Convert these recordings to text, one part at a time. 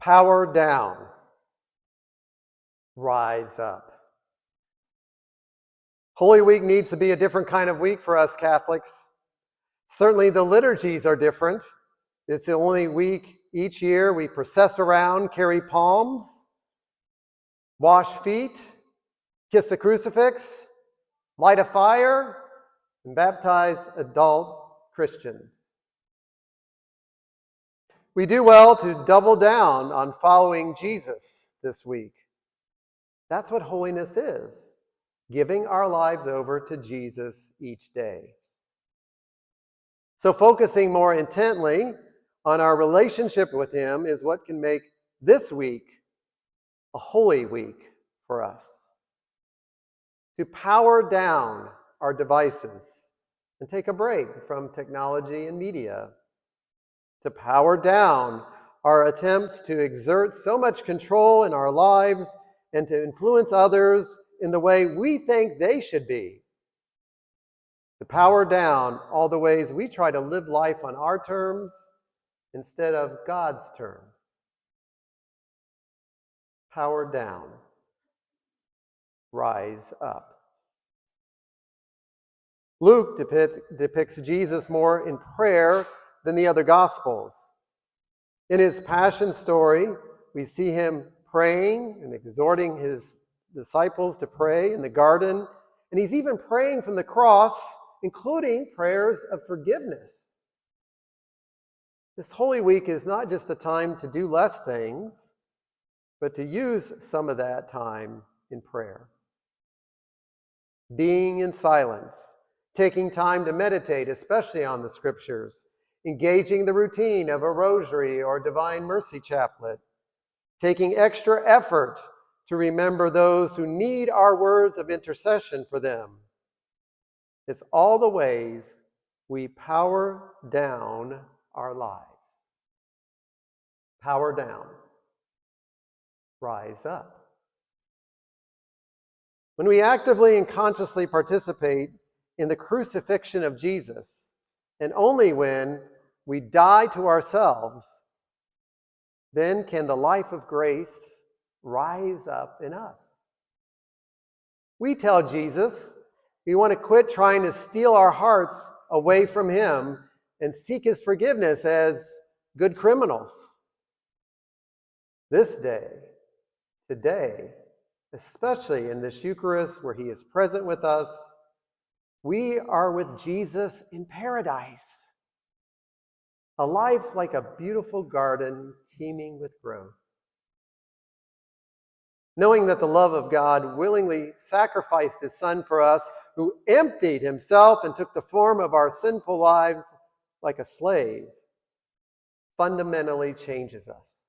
Power down, rise up. Holy Week needs to be a different kind of week for us Catholics. Certainly the liturgies are different. It's the only week each year we process around, carry palms, wash feet, kiss the crucifix, light a fire, and baptize adult Christians. We do well to double down on following Jesus this week. That's what holiness is, giving our lives over to Jesus each day. So focusing more intently on our relationship with him is what can make this week a holy week for us. To power down our devices and take a break from technology and media. To power down our attempts to exert so much control in our lives and to influence others in the way we think they should be. To power down all the ways we try to live life on our terms instead of God's terms. Power down. Rise up. Luke depicts Jesus more in prayer than the other Gospels. In his Passion story, we see him praying and exhorting his disciples to pray in the garden, and he's even praying from the cross, including prayers of forgiveness. This Holy Week is not just a time to do less things, but to use some of that time in prayer. Being in silence, taking time to meditate, especially on the scriptures, engaging the routine of a rosary or Divine Mercy Chaplet, taking extra effort to remember those who need our words of intercession for them. It's all the ways we power down our lives. Power down. Rise up. When we actively and consciously participate in the crucifixion of Jesus, and only when we die to ourselves, then can the life of grace rise up in us. We tell Jesus we want to quit trying to steal our hearts away from him and seek his forgiveness as good criminals. This day, today, especially in this Eucharist where he is present with us, we are with Jesus in paradise. A life like a beautiful garden teeming with growth. Knowing that the love of God willingly sacrificed his Son for us, who emptied himself and took the form of our sinful lives like a slave, fundamentally changes us.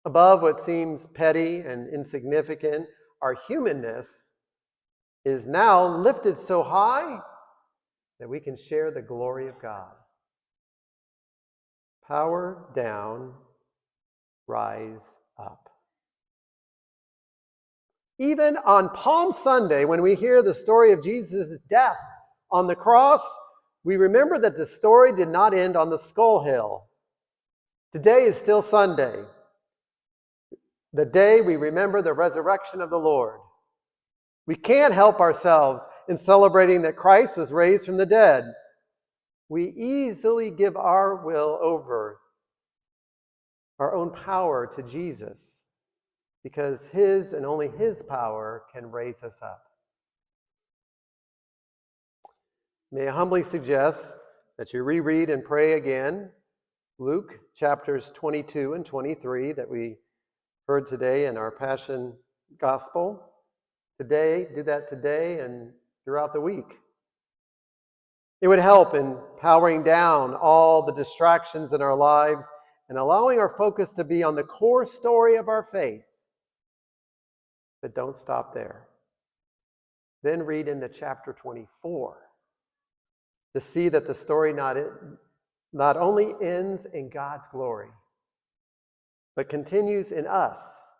Above what seems petty and insignificant, our humanness is now lifted so high that we can share the glory of God. Power down, rise up. Even on Palm Sunday, when we hear the story of Jesus' death on the cross, we remember that the story did not end on the skull hill. Today is still Sunday, the day we remember the resurrection of the Lord. We can't help ourselves in celebrating that Christ was raised from the dead. We easily give our will over, our own power to Jesus, because his and only his power can raise us up. May I humbly suggest that you reread and pray again Luke chapters 22 and 23 that we heard today in our Passion Gospel. Today, do that today and throughout the week. It would help in powering down all the distractions in our lives and allowing our focus to be on the core story of our faith. But don't stop there. Then read into chapter 24 to see that the story not only ends in God's glory, but continues in us,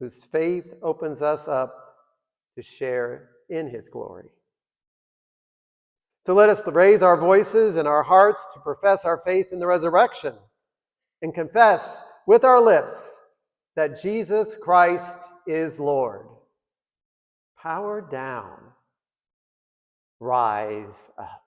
whose faith opens us up to share in his glory. So let us raise our voices and our hearts to profess our faith in the resurrection and confess with our lips that Jesus Christ is Lord. Power down, rise up.